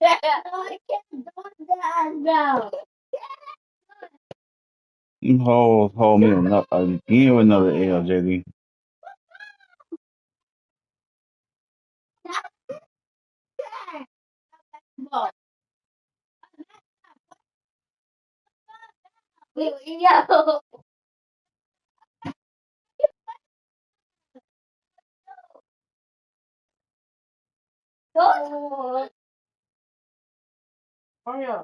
I can't do that now. Hold me another again with another L, JD. Yo. Go. Go.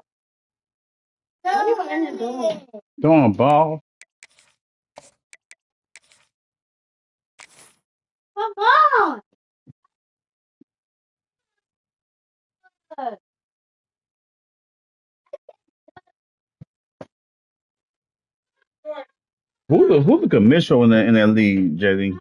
Throwing a ball. Come on. Who's the commissioner in that league, JD?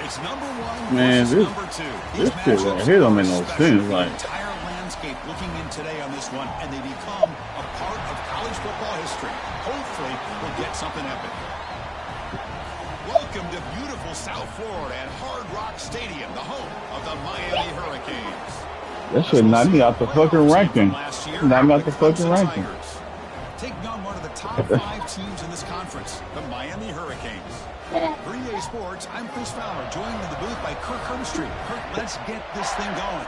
It's number one Man, versus number two. These this shit right matchups here don't are make no special. sense. The Like, entire landscape looking in today on this one, and they become a part of college football history. Hopefully, we'll get something epic. Welcome to beautiful South Florida at Hard Rock Stadium, the home of the Miami Hurricanes. that As shit we'll knocked me see, out the our fucking team from ranking. last year, Knocked me out the the fucking Clemson ranking. Tigers. Taking on one of the top 5 teams in this conference, the Miami Hurricanes. For EA Sports, I'm Chris Fowler, joined in the booth by Kirk Herbstreit. Kirk, let's get this thing going.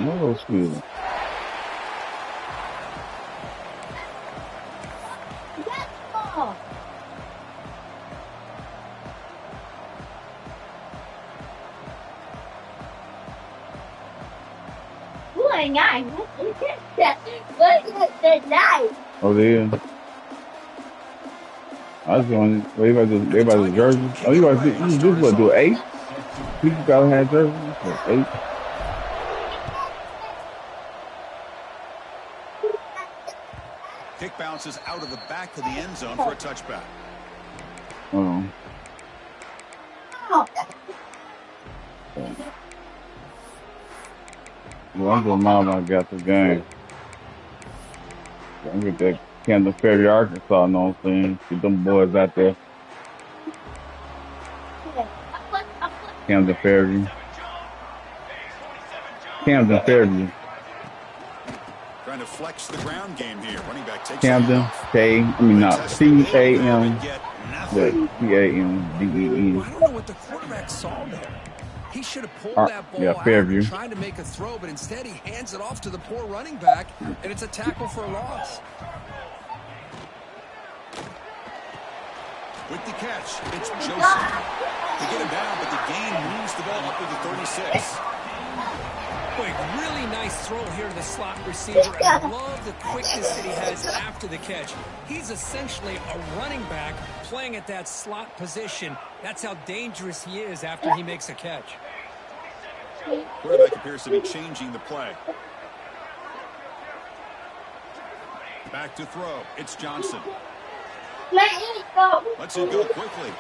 No excuse. Oh, yeah. I was going. What you about to do? They And the about to Tigers jersey. Oh, kick you it about to away. you Start just us what do off. 8? People gotta have jerseys. What, 8? Kick bounces out of the back of the end zone for a touchback. Oh. Well, I'm just mad I got the game. I'm get that Camden Ferry, Arkansas. Know what I'm saying? Get them boys out there. Camden Ferry. Camden Fairview. Trying to flex the ground game here. Running back takes a Camden, handoff. not Test the middle there and CAM, get but nothing. CAMDEE. I don't know what the quarterback saw there. He should have pulled that ball Yeah, out Fairview. and tried to make a throw, but instead he hands it off to the poor running back, and it's a tackle for a loss. With the catch, it's Joseph. They get him down, but the gain moves the ball up to the 36. Boy, really nice throw here to the slot receiver, and I love the quickness that he has after the catch. He's essentially a running back playing at that slot position. That's how dangerous he is after he makes a catch. Quarterback appears to be changing the play. Back to throw. It's Johnson. Lets it go quickly.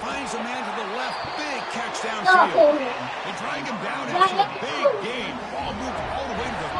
Finds a man to the left. Big catch downfield. They drag him down after a big gain. Ball moved all the way to the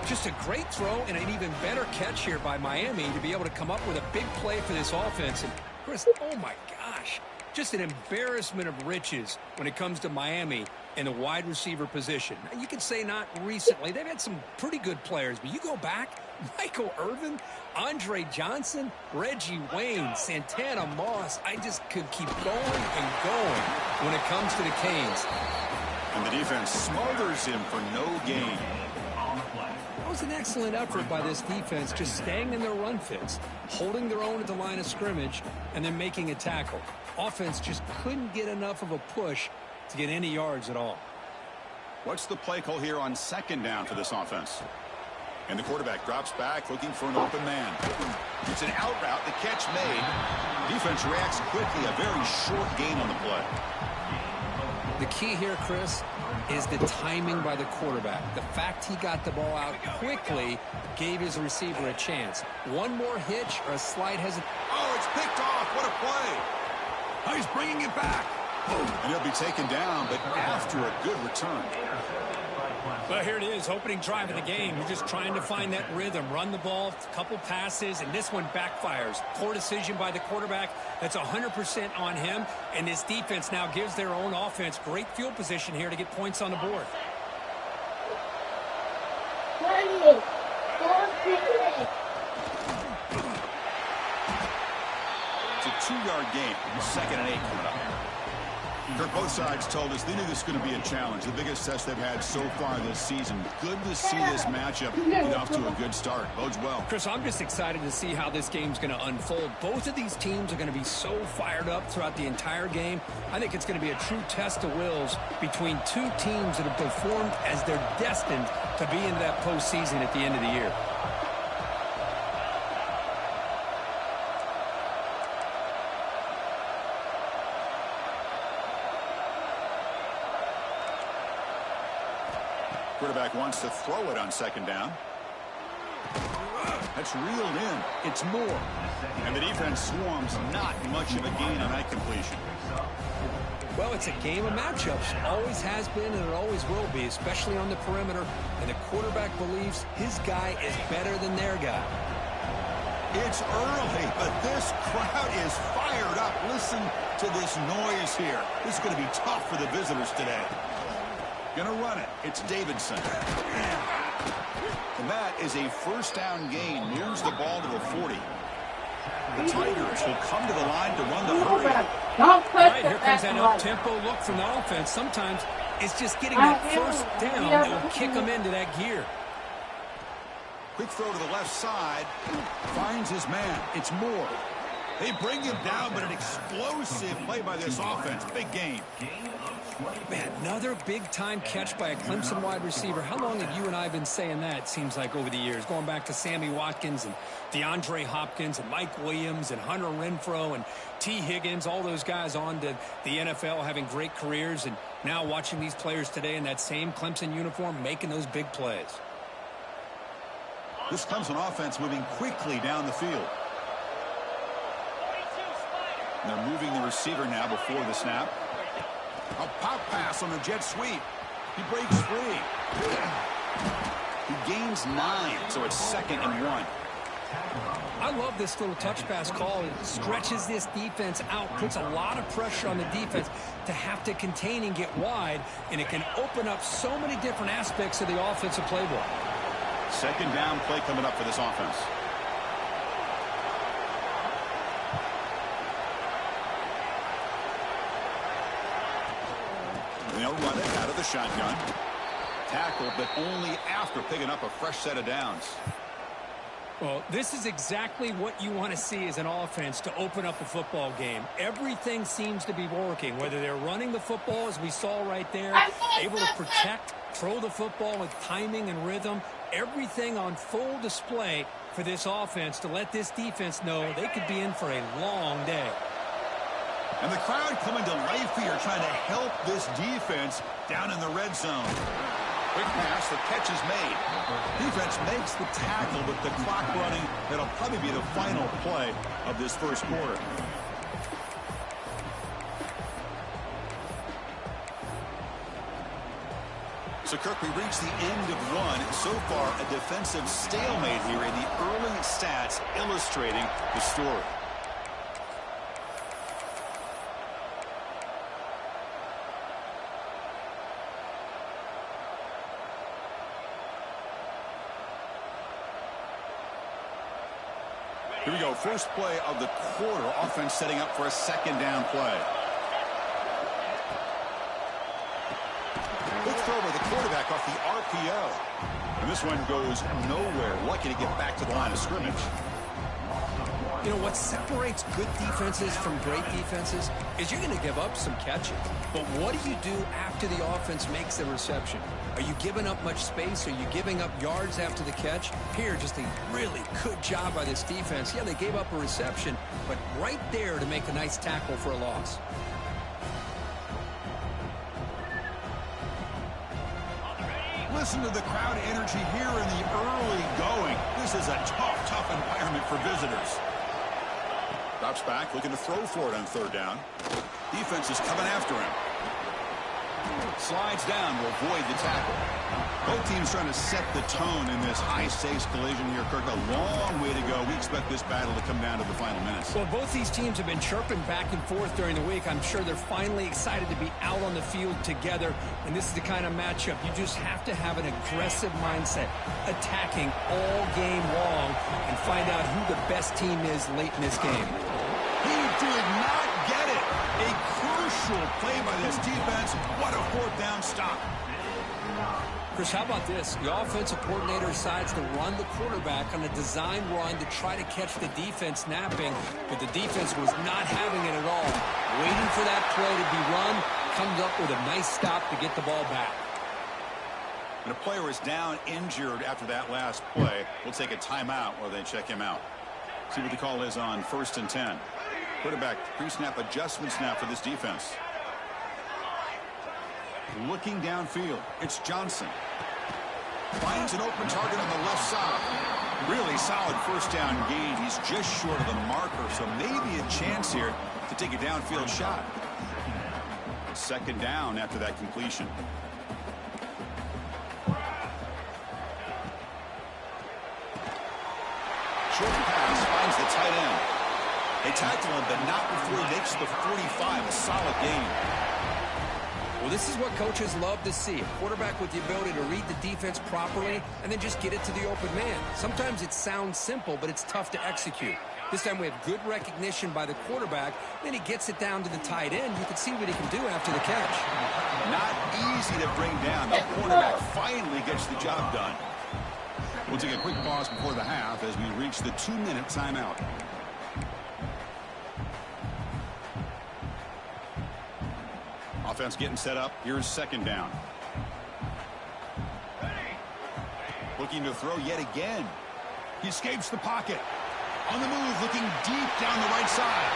38. Just a great throw and an even better catch here by Miami to be able to come up with a big play for this offense. And Chris, oh my gosh, just an embarrassment of riches when it comes to Miami in the wide receiver position. Now, you could say not recently. They've had some pretty good players, but you go back, Michael Irvin, Andre Johnson, Reggie Wayne, Santana Moss. I just could keep going and going when it comes to the Canes. And the defense smothers him for no gain. That was an excellent effort by this defense, just staying in their run fits, holding their own at the line of scrimmage, and then making a tackle. Offense just couldn't get enough of a push to get any yards at all. What's the play call here on second down for this offense? And the quarterback drops back looking for an open man. It's an out route. The catch made. Defense reacts quickly. A very short gain on the play. The key here, Chris, is the timing by the quarterback. The fact he got the ball out quickly gave his receiver a chance. One more hitch or a slight hesitation. Oh, it's picked off. What a play. Oh, he's bringing it back. And he'll be taken down, but after a good return. Well, here it is, opening drive of the game. You're just trying to find that rhythm, run the ball, a couple passes, and this one backfires. Poor decision by the quarterback. That's 100% on him, and this defense now gives their own offense great field position here to get points on the board. It's a 2-yard gain. 2nd and 8 coming up. Kirk, both sides told us they knew this was going to be a challenge, the biggest test they've had so far this season. Good to see this matchup get off to a good start. Bodes well. Chris, I'm just excited to see how this game's going to unfold. Both of these teams are going to be so fired up throughout the entire game. I think it's going to be a true test of wills between two teams that have performed as they're destined to be in that postseason at the end of the year. Quarterback wants to throw it on 2nd down. That's reeled in. It's more. And the defense swarms. Not much of a gain on that completion. Well, it's a game of matchups. Always has been and it always will be, especially on the perimeter. And the quarterback believes his guy is better than their guy. It's early, but this crowd is fired up. Listen to this noise here. This is going to be tough for the visitors today. Gonna run it. It's Davidson. And that is a 1st down gain. Moves the ball to the 40. The Tigers will come to the line to run the hurry. All right, here comes that up-tempo look from the offense. Sometimes it's just getting that 1st down that will kick them into that gear. Quick throw to the left side. Finds his man. It's Moore. They bring him down, but an explosive play by this offense. Big game. Man, another big-time catch by a Clemson wide receiver. How long have you and I been saying that, it seems like, over the years? Going back to Sammy Watkins and DeAndre Hopkins and Mike Williams and Hunter Renfrow and T. Higgins, all those guys on to the NFL having great careers, and now watching these players today in that same Clemson uniform making those big plays. This Clemson offense moving quickly down the field. And they're moving the receiver now before the snap. A pop pass on the jet sweep. He breaks free. He gains 9, so it's 2nd and 1. I love this little touch pass call. It stretches this defense out, puts a lot of pressure on the defense to have to contain and get wide, and it can open up so many different aspects of the offensive playbook. 2nd down play coming up for this offense. They'll run it out of the shotgun. Tackle, but only after picking up a fresh set of downs. Well, this is exactly what you want to see as an offense to open up a football game. Everything seems to be working, whether they're running the football, as we saw right there, able to protect, throw the football with timing and rhythm. Everything on full display for this offense to let this defense know they could be in for a long day. And the crowd coming to life here, trying to help this defense down in the red zone. Quick pass, the catch is made. Defense makes the tackle with the clock running. That'll probably be the final play of this 1st quarter. So, Kirk, we reached the end of 1. So far, a defensive stalemate here in the early stats illustrating the story. Here we go. First play of the quarter. Offense setting up for a 2nd down play. Quick throw by the quarterback off the RPO. And this one goes nowhere. Lucky to get back to the line of scrimmage. You know, what separates good defenses from great defenses is you're going to give up some catches. But what do you do after the offense makes the reception? Are you giving up much space? Are you giving up yards after the catch? Here, just a really good job by this defense. Yeah, they gave up a reception, but right there to make a nice tackle for a loss. Listen to the crowd energy here in the early going. This is a tough environment for visitors. Drops back, looking to throw for it on 3rd down. Defense is coming after him. Slides down to avoid the tackle. Both teams trying to set the tone in this high-stakes collision here, Kirk. A long way to go. We expect this battle to come down to the final minutes. Well, both these teams have been chirping back and forth during the week. I'm sure they're finally excited to be out on the field together. And this is the kind of matchup you just have to have an aggressive mindset, attacking all game long, and find out who the best team is late in this game. He did not get it. A crucial play by this defense. What a fourth down stop. Chris, how about this? The offensive coordinator decides to run the quarterback on a design run to try to catch the defense napping, but the defense was not having it at all. Waiting for that play to be run, comes up with a nice stop to get the ball back. And a player is down injured after that last play. We'll take a timeout while they check him out. See what the call is on 1st and 10. Quarterback pre-snap adjustment snap for this defense. Looking downfield, it's Johnson. Finds an open target on the left side. Really solid first down gain. He's just short of the marker, so maybe a chance here to take a downfield shot. 2nd down after that completion. Short pass finds the tight end. They tackle him, but not before he makes the 45. A solid gain. Well, this is what coaches love to see. A quarterback with the ability to read the defense properly and then just get it to the open man. Sometimes it sounds simple, but it's tough to execute. This time we have good recognition by the quarterback. Then he gets it down to the tight end. You can see what he can do after the catch. Not easy to bring down. The quarterback finally gets the job done. We'll take a quick pause before the half as we reach the 2-minute timeout. Offense getting set up. Here's 2nd down. Looking to throw yet again. He escapes the pocket. On the move, looking deep down the right side.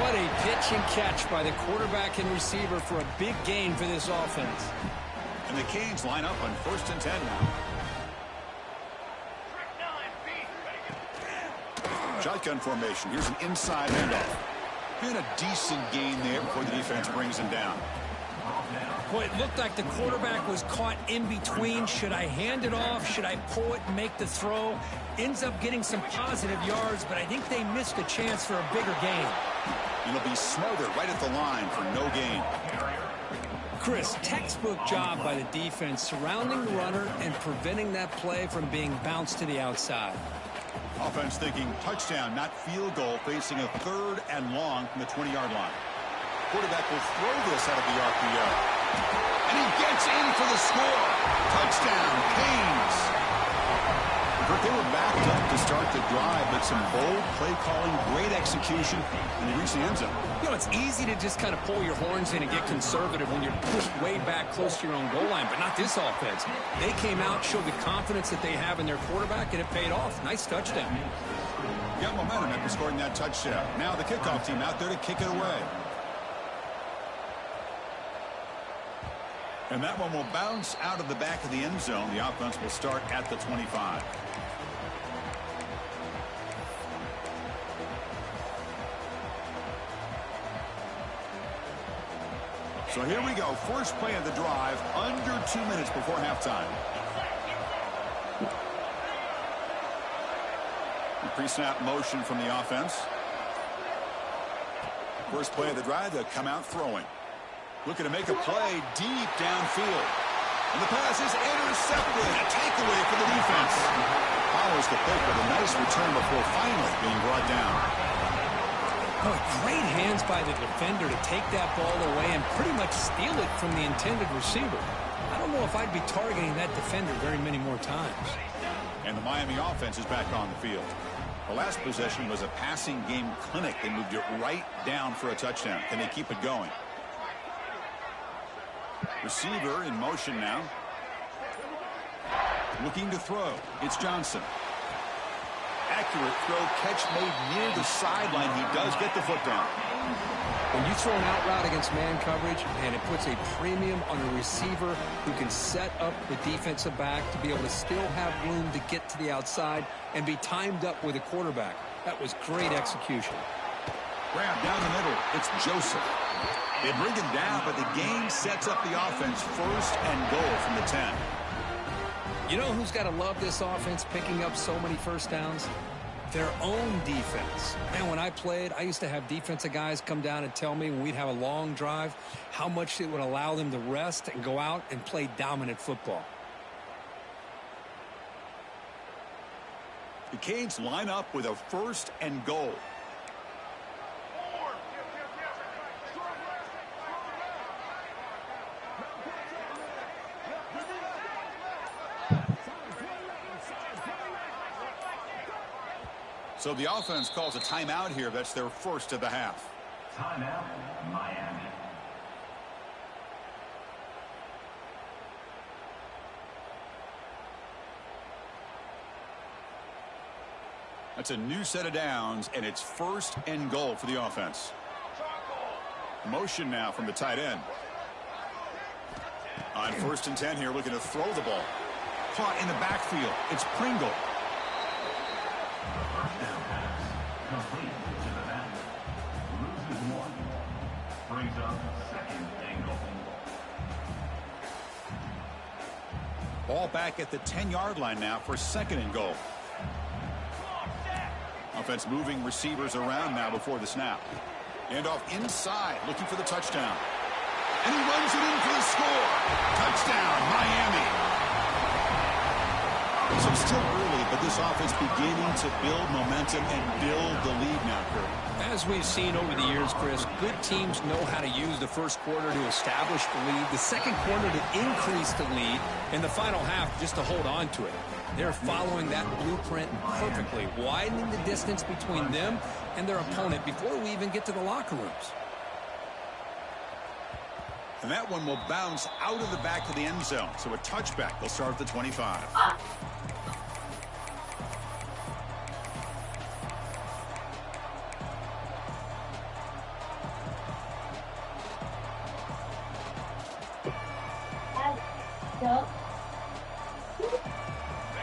What a pitch and catch by the quarterback and receiver for a big gain for this offense. And the Canes line up on 1st and 10 now. Shotgun formation. Here's an inside handoff. And a decent gain there before the defense brings him down. Boy, it looked like the quarterback was caught in between. Should I hand it off? Should I pull it and make the throw? Ends up getting some positive yards, but I think they missed a chance for a bigger gain. It'll be smothered right at the line for no gain. Chris, textbook job by the defense surrounding the runner and preventing that play from being bounced to the outside. Offense thinking touchdown, not field goal, facing a 3rd and long from the 20-yard line. Quarterback will throw this out of the RPO. And he gets in for the score. Touchdown, Canes. But they were backed up to start the drive, but some bold play calling, great execution, and they reached the end zone. You know, it's easy to just kind of pull your horns in and get conservative when you're pushed way back close to your own goal line, but not this offense. They came out, showed the confidence that they have in their quarterback, and it paid off. Nice touchdown. Got momentum after scoring that touchdown. Now the kickoff team out there to kick it away. And that one will bounce out of the back of the end zone. The offense will start at the 25. So here we go. First play of the drive, under 2 minutes before halftime. Pre-snap motion from the offense. First play of the drive, they'll come out throwing. Looking to make a play deep downfield. And the pass is intercepted. A takeaway for the defense. Follows the pick with a nice return before finally being brought down. Oh, great hands by the defender to take that ball away and pretty much steal it from the intended receiver. I don't know if I'd be targeting that defender very many more times. And the Miami offense is back on the field. The last possession was a passing game clinic. They moved it right down for a touchdown. Can they keep it going? Receiver in motion now. Looking to throw. It's Johnson. Accurate throw, catch made near the sideline. He does get the foot down. When you throw an out route against man coverage, and it puts a premium on a receiver who can set up the defensive back to be able to still have room to get to the outside and be timed up with a quarterback. That was great execution. Grab down the middle. It's Joseph. They bring him down, but the game sets up the offense 1st and goal from the 10. You know who's got to love this offense picking up so many first downs? Their own defense. Man, when I played, I used to have defensive guys come down and tell me when we'd have a long drive how much it would allow them to rest and go out and play dominant football. The Canes line up with a 1st and goal. So the offense calls a timeout here. That's their 1st of the half. Timeout, Miami. That's a new set of downs, and it's 1st and goal for the offense. Motion now from the tight end. On 1st and 10 here, looking to throw the ball. Caught in the backfield. It's Pringle. Complete to the back. Loses 1. Brings up 2nd and goal. Ball back at the 10-yard line now for 2nd and goal. Offense moving receivers around now before the snap. And off inside, looking for the touchdown. And he runs it in for the score. Touchdown, Miami. So it's still early, but this offense beginning to build momentum and build the lead now, Kurt. As we've seen over the years, Chris, good teams know how to use the first quarter to establish the lead, the second quarter to increase the lead, and the final half just to hold on to it. They're following that blueprint perfectly, widening the distance between them and their opponent before we even get to the locker rooms. And that one will bounce out of the back of the end zone. So a touchback. They'll start at the 25.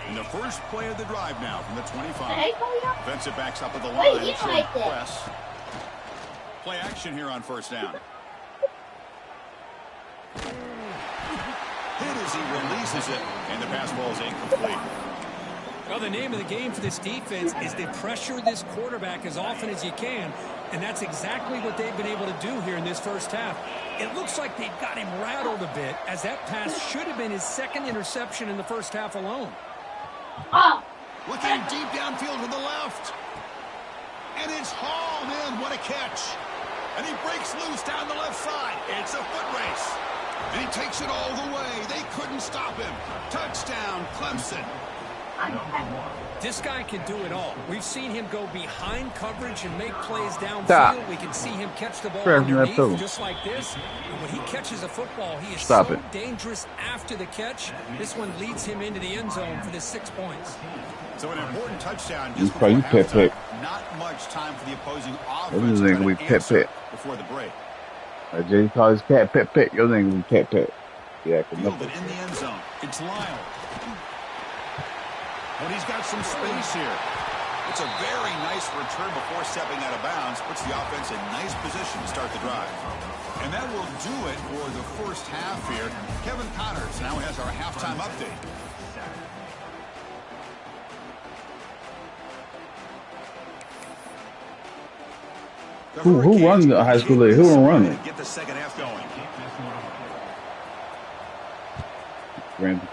And the first play of the drive now from the 25. Defensive backs up at the line. Wait, Showing like this. press. Play action here on 1st down. Hit as he releases it, and the pass ball is incomplete. Well, the name of the game for this defense is to pressure this quarterback as often as you can, and that's exactly what they've been able to do here in this first half. It looks like they've got him rattled a bit, as that pass should have been his 2nd interception in the first half alone. Oh. Looking deep downfield to the left. And it's hauled in. What a catch. And he breaks loose down the left side. It's a foot race. And he takes it all the way. They couldn't stop him. Touchdown, Clemson. This guy can do it all. We've seen him go behind coverage and make plays downfield. We can see him catch the ball underneath just like this. And when he catches a football, he is dangerous after the catch. This one leads him into the end zone for the 6 points. So an important touchdown just before halftime. Not much time for the opposing offense to answer before the break. Jay calls cat pet pet. Your name is cat pet. Yeah, fielded in the end zone. It's Lyle. But he's got some space here. It's a very nice return before stepping out of bounds. Puts the offense in nice position to start the drive. And that will do it for the first half here. Kevin Connors now has our halftime update. Who runs the high school league? Who will run it? Get the second half going. Randy.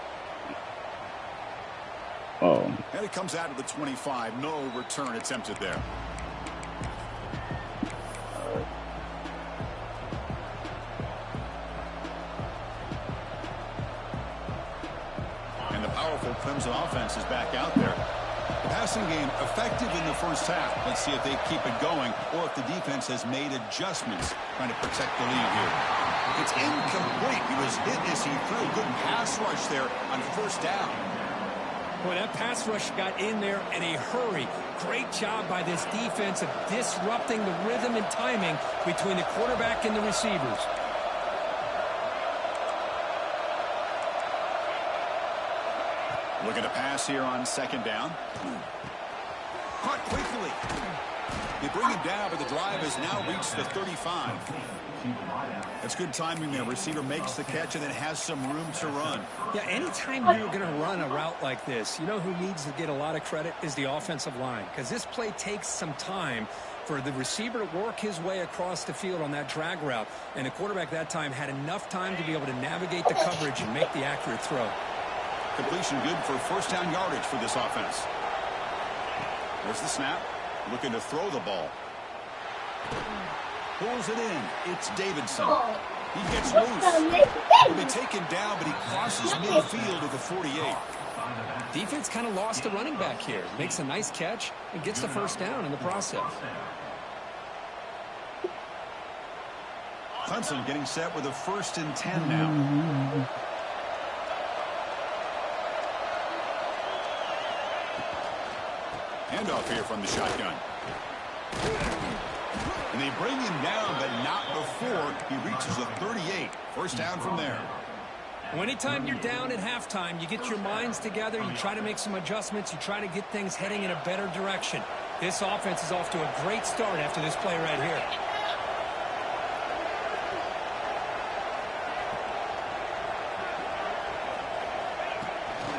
Oh. And it comes out of the 25. No return attempted there. And the powerful Clemson offense is back out there. The passing game effective in the first half. Let's see if they keep it going or if the defense has made adjustments trying to protect the lead here. It's incomplete. He was hit as he threw. Good pass rush there on 1st down. Boy, that pass rush got in there in a hurry. Great job by this defense of disrupting the rhythm and timing between the quarterback and the receivers. Looking to pass here on 2nd down. Caught quickly. They bring him down, but the drive has now reached the 35. That's good timing there. Receiver makes the catch and then has some room to run. Yeah, anytime you're going to run a route like this, you know who needs to get a lot of credit is the offensive line, because this play takes some time for the receiver to work his way across the field on that drag route, and the quarterback that time had enough time to be able to navigate the coverage and make the accurate throw. Completion good for first down yardage for this offense. There's the snap. Looking to throw the ball. Pulls it in. It's Davidson. He gets loose. He'll be taken down, but he crosses midfield at the 48. Defense kind of lost the running back here. Makes a nice catch and gets the first down in the process. Clemson getting set with a 1st and 10 now. Handoff here from the shotgun. And they bring him down, but not before he reaches the 38. First down from there. Well, anytime you're down at halftime, you get your minds together, you try to make some adjustments, you try to get things heading in a better direction. This offense is off to a great start after this play right here.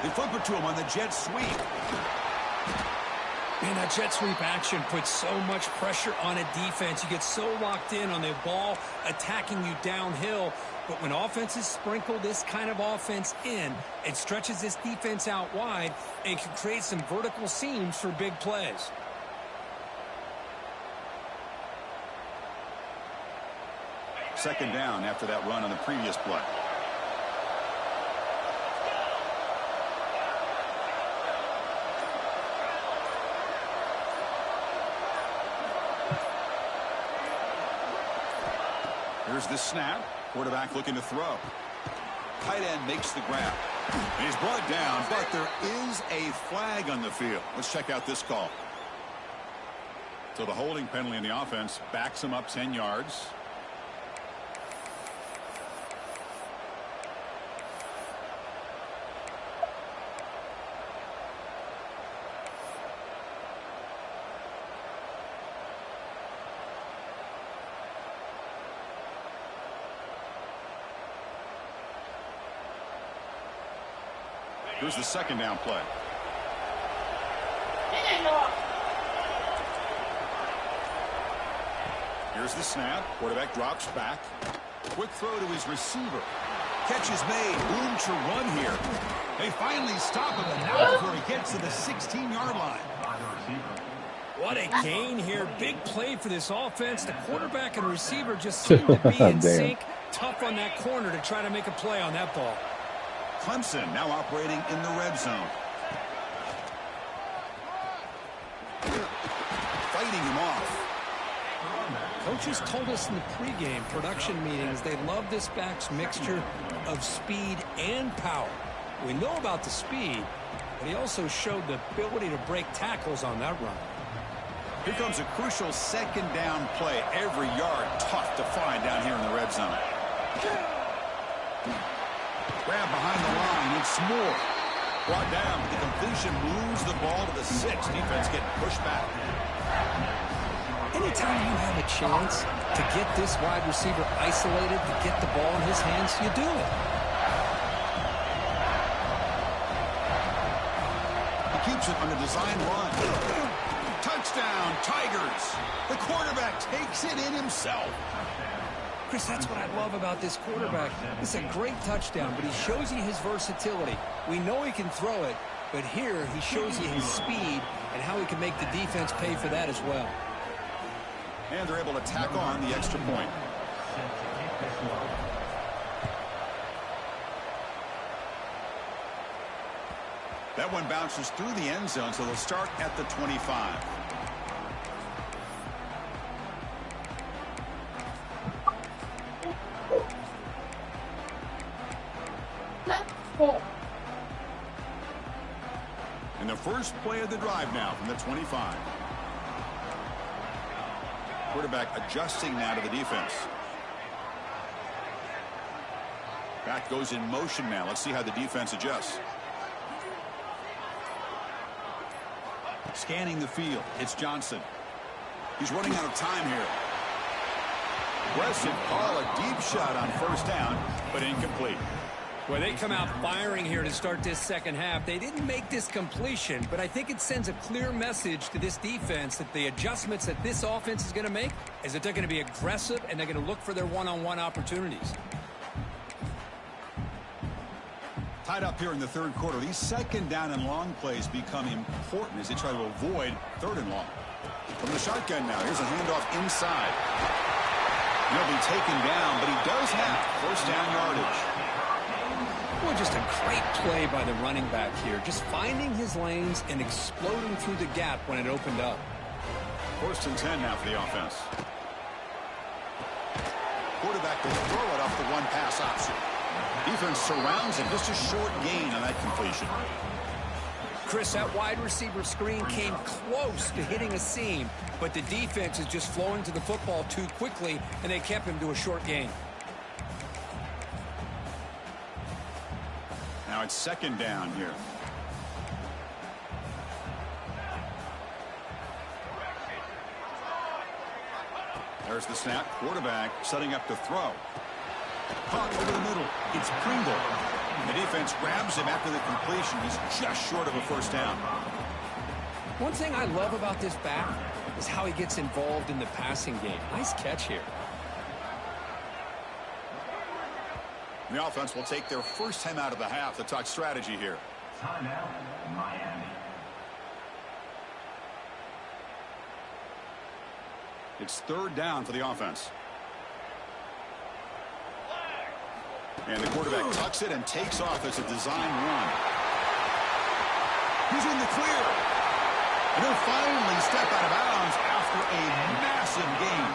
They flip it to him on the jet sweep. Man, that jet sweep action puts so much pressure on a defense. You get so locked in on the ball attacking you downhill. But when offenses sprinkle this kind of offense in, it stretches this defense out wide and can create some vertical seams for big plays. Second down after that run on the previous play. Here's the snap. Quarterback looking to throw. Tight end makes the grab. And he's brought down, but there is a flag on the field. Let's check out this call. So the holding penalty in the offense backs him up 10 yards. Here's the second down play. Here's the snap. Quarterback drops back. Quick throw to his receiver. Catch is made. Room to run here. They finally stop him, and now before he gets to the 16-yard line. What a gain here. Big play for this offense. The quarterback and receiver just seem to be in sync. Tough on that corner to try to make a play on that ball. Clemson now operating in the red zone. Fighting him off. Coaches told us in the pregame production meetings they love this back's mixture of speed and power. We know about the speed, but he also showed the ability to break tackles on that run. Here comes a crucial second down play. Every yard tough to find down here in the red zone. Grab behind the line. It's Moore. Brought down. The completion moves the ball to the 6. Defense getting pushed back. Anytime you have a chance to get this wide receiver isolated, to get the ball in his hands, you do it. He keeps it on the design run. Touchdown, Tigers. The quarterback takes it in himself. Chris, that's what I love about this quarterback. It's a great touchdown, but he shows you his versatility. We know he can throw it, but here he shows you his speed and how he can make the defense pay for that as well. And they're able to tack on the extra point. That one bounces through the end zone, so they'll start at the 25. And the first play of the drive now from the 25. Quarterback adjusting now to the defense. Back goes in motion now. Let's see how the defense adjusts. Scanning the field. It's Johnson. He's running out of time here. Aggressive call, a deep shot on first down, but incomplete. Well, they come out firing here to start this second half. They didn't make this completion, but I think it sends a clear message to this defense that the adjustments that this offense is going to make is that they're going to be aggressive and they're going to look for their one-on-one opportunities. Tied up here in the third quarter. These second down and long plays become important as they try to avoid third and long. From the shotgun now, here's a handoff inside. He'll be taken down, but he does have first down yardage. Well, just a great play by the running back here. Just finding his lanes and exploding through the gap when it opened up. First and 10 now for the offense. Quarterback will throw it off the one pass option. Defense surrounds him. Just a short gain on that completion. Chris, that wide receiver screen came close to hitting a seam, but the defense is just flowing to the football too quickly, and they kept him to a short gain. Now it's second down here. There's the snap. Quarterback setting up to throw. Caught over the middle. It's Pringle. The defense grabs him after the completion. He's just short of a first down. One thing I love about this back is how he gets involved in the passing game. Nice catch here. The offense will take their first time out of the half to talk strategy here. Timeout, Miami. It's third down for the offense. And the quarterback tucks it and takes off as a design run. He's in the clear. And he'll finally step out of bounds after a massive gain.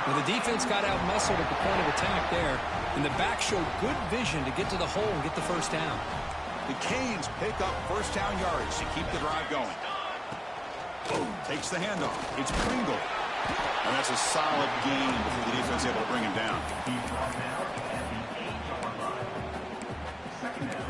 Well, the defense got out-muscled at the point of attack there, and the back showed good vision to get to the hole and get the first down. The Canes pick up first down yardage to keep the drive going. Takes the handoff. It's Pringle. And that's a solid gain before the defense able to bring him down. He's brought down at the 8-yard line. Second down.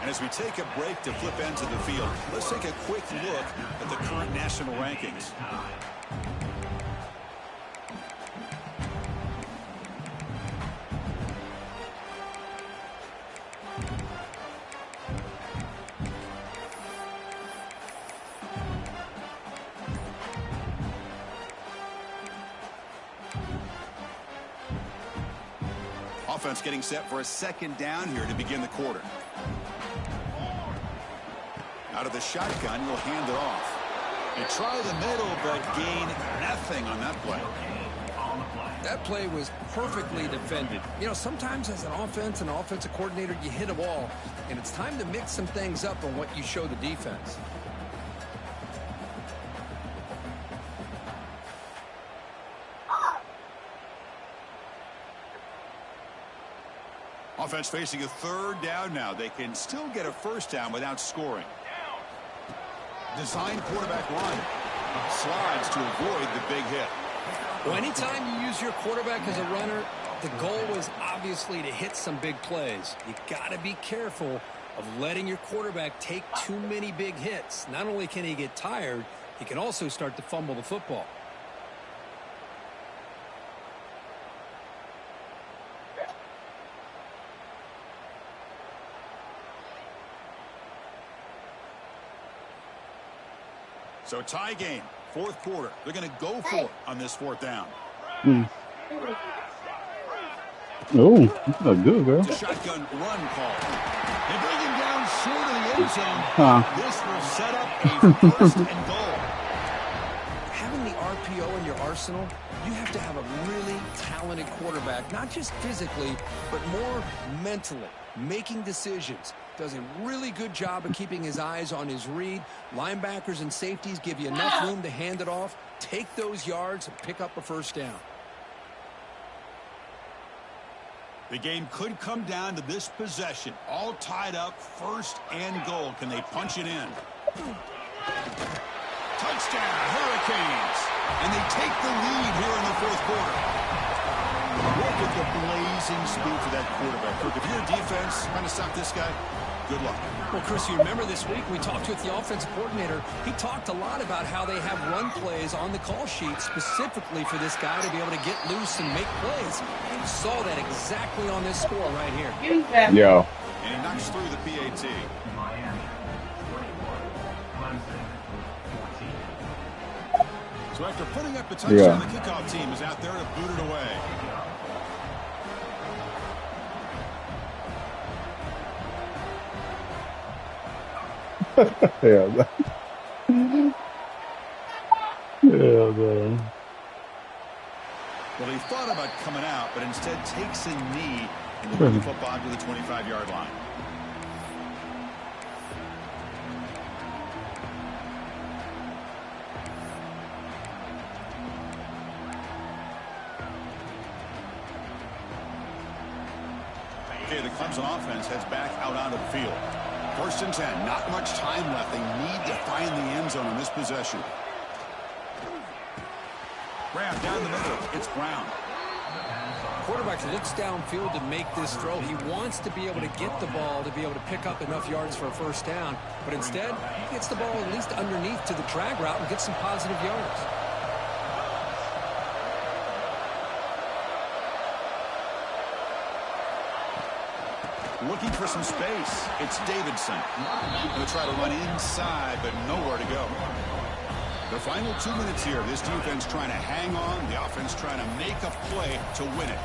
And as we take a break to flip ends of the field, let's take a quick look at the current national rankings. Offense getting set for a second down here to begin the quarter. Out of the shotgun, he'll hand it off. They try the middle, but gain nothing on that play. That play was perfectly defended. You know, sometimes as an offensive coordinator, you hit a wall, and it's time to mix some things up on what you show the defense. Offense facing a third down now. They can still get a first down without scoring. Design quarterback run. Slides to avoid the big hit. Well, anytime you use your quarterback as a runner, the goal was obviously to hit some big plays. You got to be careful of letting your quarterback take too many big hits. Not only can he get tired, he can also start to fumble the football. So tie game, fourth quarter. They're going to go for it on this fourth down. Oh, that's not good, girl. It's a shotgun run call. They bring him down short of the end zone. This will set up a first and goal. Having the RPO in your arsenal, you have to have a really talented quarterback, not just physically, but more mentally, making decisions. Does a really good job of keeping his eyes on his read. Linebackers and safeties give you enough room to hand it off, take those yards, and pick up a first down. The game could come down to this possession. All tied up, first and goal. Can they punch it in? Touchdown, Hurricanes. And they take the lead here in the fourth quarter. Look at the blazing speed for that quarterback. Look, if you're a defense trying to stop this guy, good luck. Well, Chris, you remember this week we talked with the offensive coordinator. He talked a lot about how they have run plays on the call sheet specifically for this guy to be able to get loose and make plays. You saw that exactly on this score right here. Yeah. And he knocks through the PAT. Miami 21, Clemson 14. So after putting up a touchdown, the kickoff team is out there to boot it away. Yeah. Yeah, man. Well, he thought about coming out, but instead takes a knee and will bring the football to the 25-yard line. Okay, the Clemson offense heads back out onto the field. 1st and 10, not much time left. They need to find the end zone on this possession. Grab down the middle. It's Brown. Quarterback looks downfield to make this throw. He wants to be able to get the ball to be able to pick up enough yards for a 1st down. But instead, he gets the ball at least underneath to the drag route and gets some positive yards. Looking for some space. It's Davidson. Going to try to run inside, but nowhere to go. The final 2 minutes here. This defense trying to hang on. The offense trying to make a play to win it.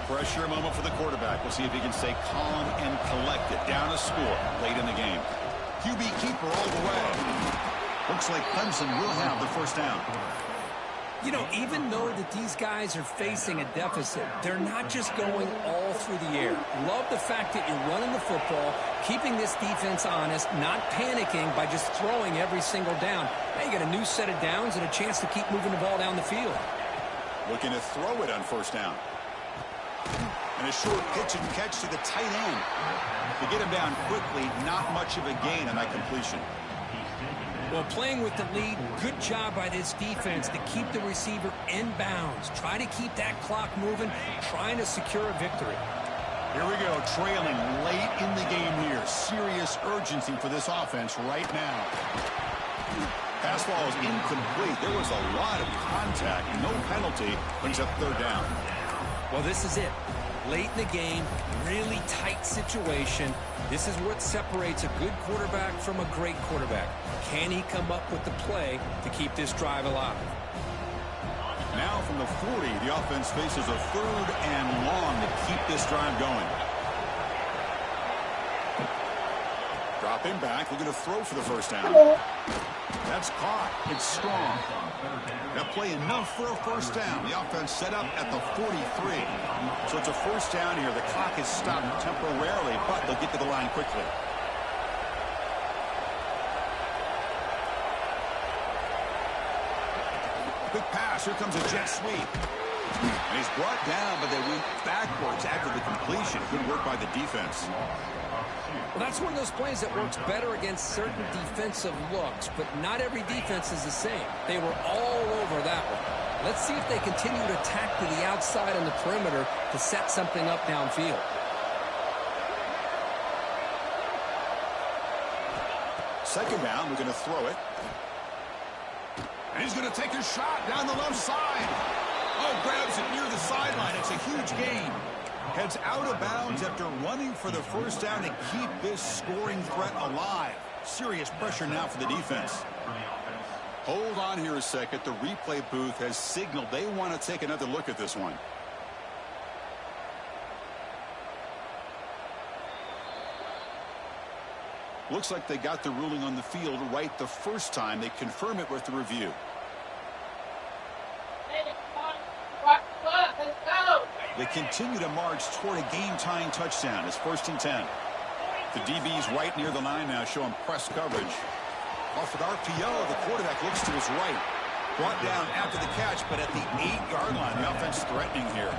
Pressure moment for the quarterback. We'll see if he can stay calm and collected. Down a score late in the game. QB keeper all the way. Looks like Clemson will have the 1st down. You know, even though that these guys are facing a deficit, they're not just going all through the air. Love the fact that you're running the football, keeping this defense honest, not panicking by just throwing every single down. Now you get a new set of downs and a chance to keep moving the ball down the field. Looking to throw it on 1st down. And a short pitch and catch to the tight end. To get him down quickly, not much of a gain on that completion. Well, playing with the lead, good job by this defense to keep the receiver in bounds. Try to keep that clock moving, trying to secure a victory. Here we go, trailing late in the game here. Serious urgency for this offense right now. Pass ball is incomplete. There was a lot of contact. No penalty. Brings up 3rd down. Well, this is it. Late in the game, really tight situation. This is what separates a good quarterback from a great quarterback. Can he come up with the play to keep this drive alive? Now from the 40, the offense faces a 3rd and long to keep this drive going. Dropping back, looking to throw for the 1st down. That's caught. It's strong. That play enough for a 1st down. The offense set up at the 43. So it's a 1st down here. The clock is stopped temporarily, but they'll get to the line quickly. Quick pass. Here comes a jet sweep. And he's brought down, but they went backwards after the completion. Good work by the defense. Well, that's one of those plays that works better against certain defensive looks, but not every defense is the same. They were all over that one. Let's see if they continue to attack to the outside on the perimeter to set something up downfield. Second down, we're going to throw it. And he's going to take a shot down the left side. Oh, grabs it near the sideline. It's a huge gain. Heads out of bounds after running for the 1st down to keep this scoring threat alive. Serious pressure now for the defense. Hold on here a second. The replay booth has signaled they want to take another look at this one. Looks like they got the ruling on the field right the first time. They confirm it with the review. They continue to march toward a game-tying touchdown. It's 1st and 10. The DB's right near the line now, showing press coverage. Off with RPO, the quarterback looks to his right. Brought down after the catch, but at the 8-yard line. The offense threatening here.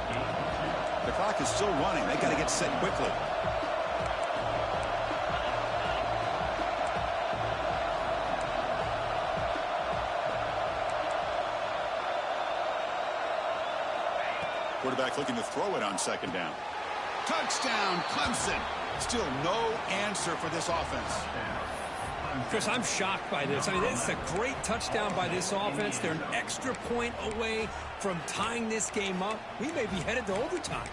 The clock is still running. They got to get set quickly. Quarterback looking to throw it on second down. Touchdown, Clemson. Still no answer for this offense. Chris, I'm shocked by this. I mean, it's a great touchdown by this offense. They're an extra point away from tying this game up. We may be headed to overtime.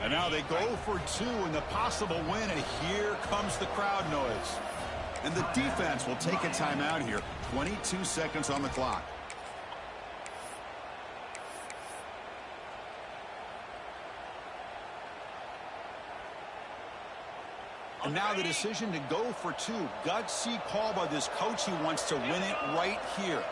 And now they go for 2 in the possible win, and here comes the crowd noise. And the defense will take a timeout here. 22 seconds on the clock. And now the decision to go for 2. Gutsy call by this coach. He wants to win it right here.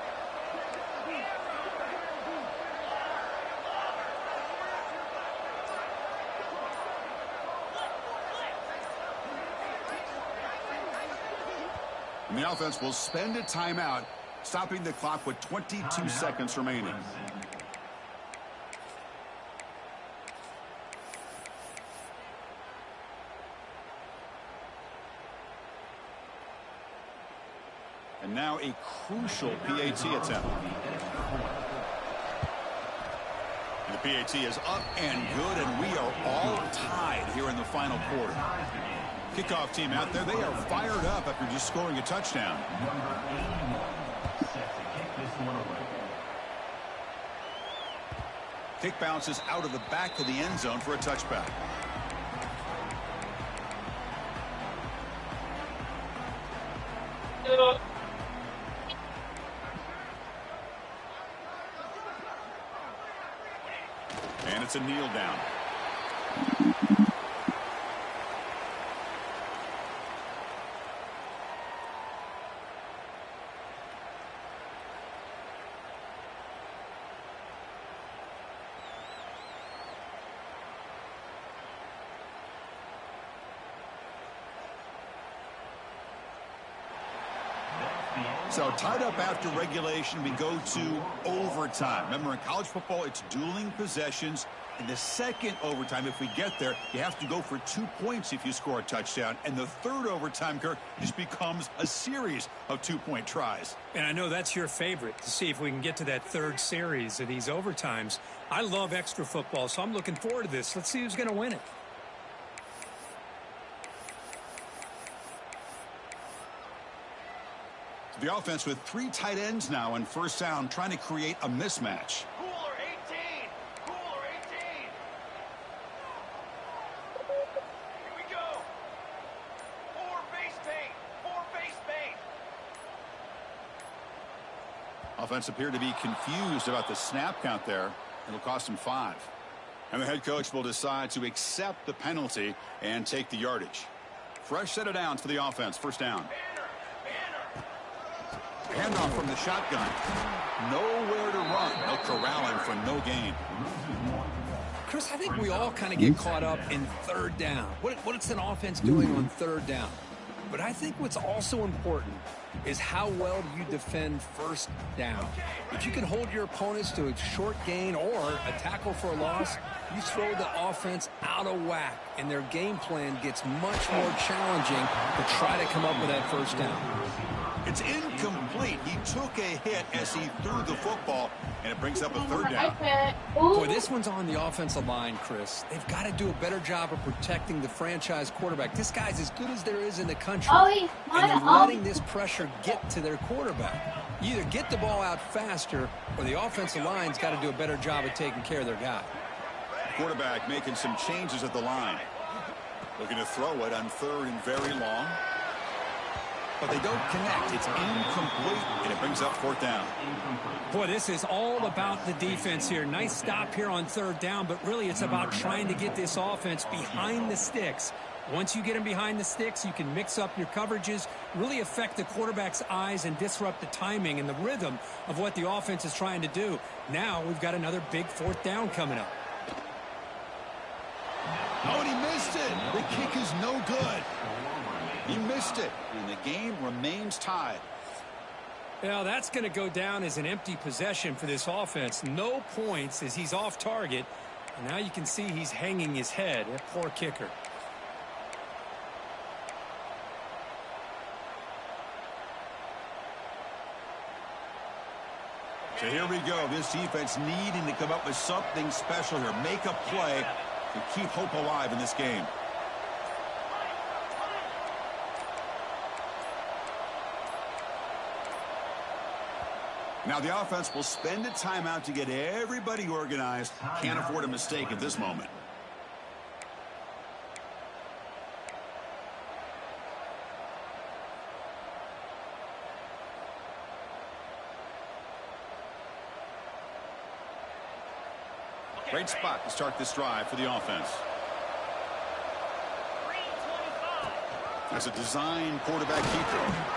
And the offense will spend a timeout, stopping the clock with 22 seconds remaining. And now a crucial PAT attempt. And the PAT is up and good, and we are all tied here in the final quarter. Kickoff team out there, they are fired up after just scoring a touchdown. Number 81 set to kick this one away. Kick bounces out of the back of the end zone for a touchback. And it's a kneel down. So tied up after regulation, we go to overtime. Remember, in college football, it's dueling possessions. In the second overtime, if we get there, you have to go for 2 points if you score a touchdown. And the third overtime, Kirk, just becomes a series of 2-point tries. And I know that's your favorite, to see if we can get to that third series of these overtimes. I love extra football, so I'm looking forward to this. Let's see who's going to win it. The offense with 3 tight ends now on first down, trying to create a mismatch. Cooler 18. Cooler 18. Here we go. 4 base paint. 4 base paint. Offense appeared to be confused about the snap count there. It'll cost him 5. And the head coach will decide to accept the penalty and take the yardage. Fresh set of downs for the offense. First down. Handoff from the shotgun. Nowhere to run. No corralling for no gain. Chris, I think we all kind of get caught up in third down. What's an offense doing on third down? But I think what's also important is how well do you defend first down. If you can hold your opponents to a short gain or a tackle for a loss, you throw the offense out of whack, and their game plan gets much more challenging to try to come up with that first down. It's incomplete. He took a hit as he threw the football, and it brings up a third down. Boy, this one's on the offensive line, Chris. They've got to do a better job of protecting the franchise quarterback. This guy's as good as there is in the country. And they're letting this pressure get to their quarterback. You either get the ball out faster, or the offensive line's got to do a better job of taking care of their guy. Quarterback making some changes at the line. Looking to throw it on third and very long. But they don't connect. It's incomplete, and it brings up fourth down. Boy, this is all about the defense here. Nice stop here on third down, but really it's about trying to get this offense behind the sticks Once you get him behind the sticks, you can mix up your coverages, really affect the quarterback's eyes and disrupt the timing and the rhythm of what the offense is trying to do. Now we've got another big fourth down coming up. Oh, and he missed it. The kick is no good. He missed it, and the game remains tied. Well, that's going to go down as an empty possession for this offense. No points as he's off target. And now you can see he's hanging his head. A poor kicker. So here we go. This defense needing to come up with something special here. Make a play to keep hope alive in this game. Now the offense will spend a timeout to get everybody organized. Can't afford a mistake at this moment. Great spot to start this drive for the offense. As a design quarterback keeper.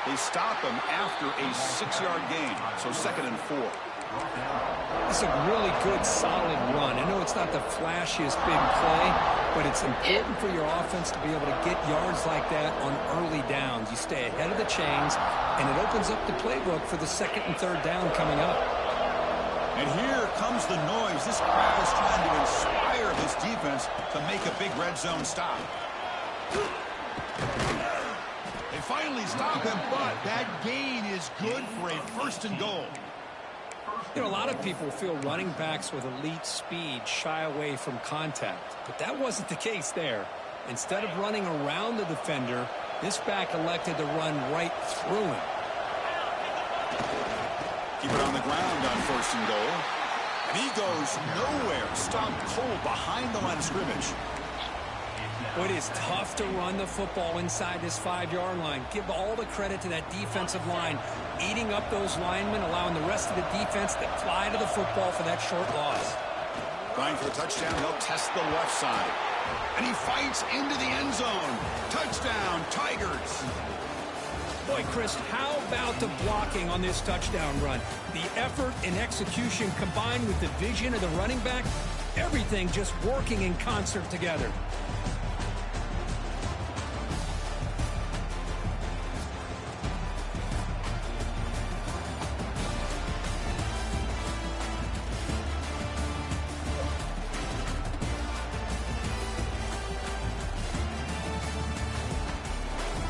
They stop him after a 6-yard gain, so 2nd and 4. It's a really good, solid run. I know it's not the flashiest big play, but it's important for your offense to be able to get yards like that on early downs. You stay ahead of the chains, and it opens up the playbook for the 2nd and 3rd down coming up. And here comes the noise. This crowd is trying to inspire this defense to make a big red zone stop. They finally stop him, but that gain is good for a 1st and goal. You know, a lot of people feel running backs with elite speed shy away from contact, but that wasn't the case there. Instead of running around the defender, this back elected to run right through him. Keep it on the ground on 1st and goal. And he goes nowhere. Stopped cold behind the line of scrimmage. It is tough to run the football inside this 5-yard line. Give all the credit to that defensive line, eating up those linemen, allowing the rest of the defense to fly to the football for that short loss. Going for a touchdown, he'll test the left side. And he fights into the end zone. Touchdown, Tigers. Boy, Chris, how about the blocking on this touchdown run? The effort and execution combined with the vision of the running back, everything just working in concert together.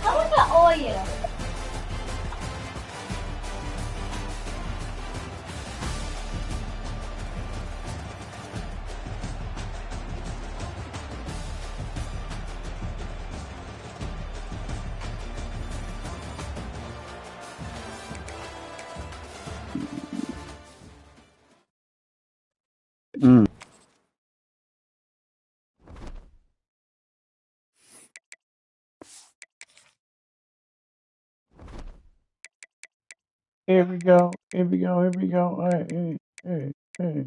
How was the oil? Mm. Here we go. Here we go. Here we go. Hey, hey, hey, hey.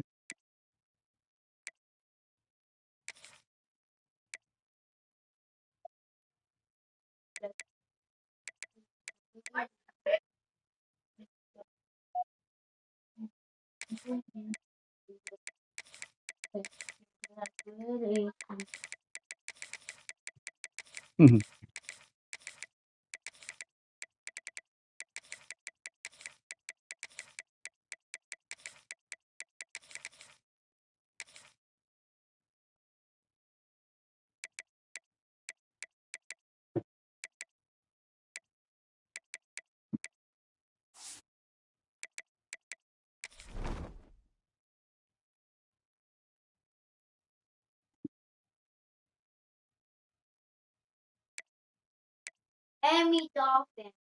Emmy Dolphin.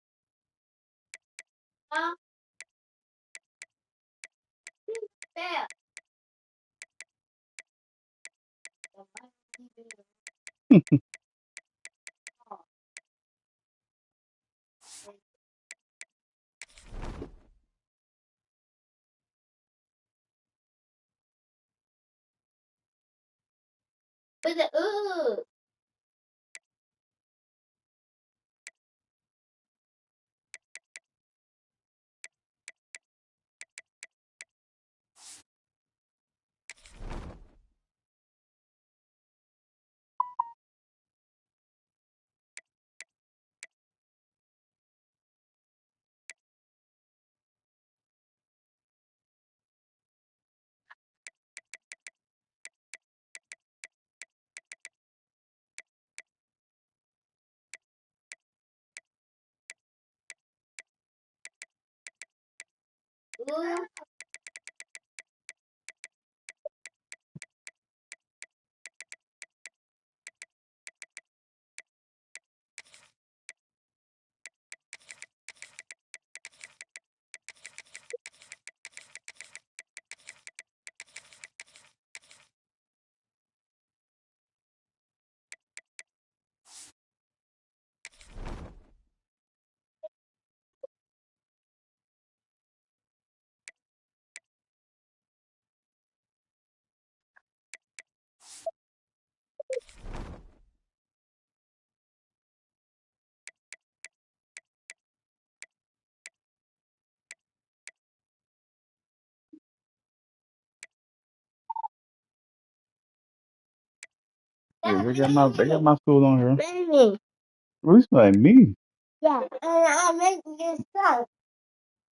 Huh? There. With the ooh. Ooh. Yeah, they got my food on here. Baby. At least like me. Yeah, and I make this stuff.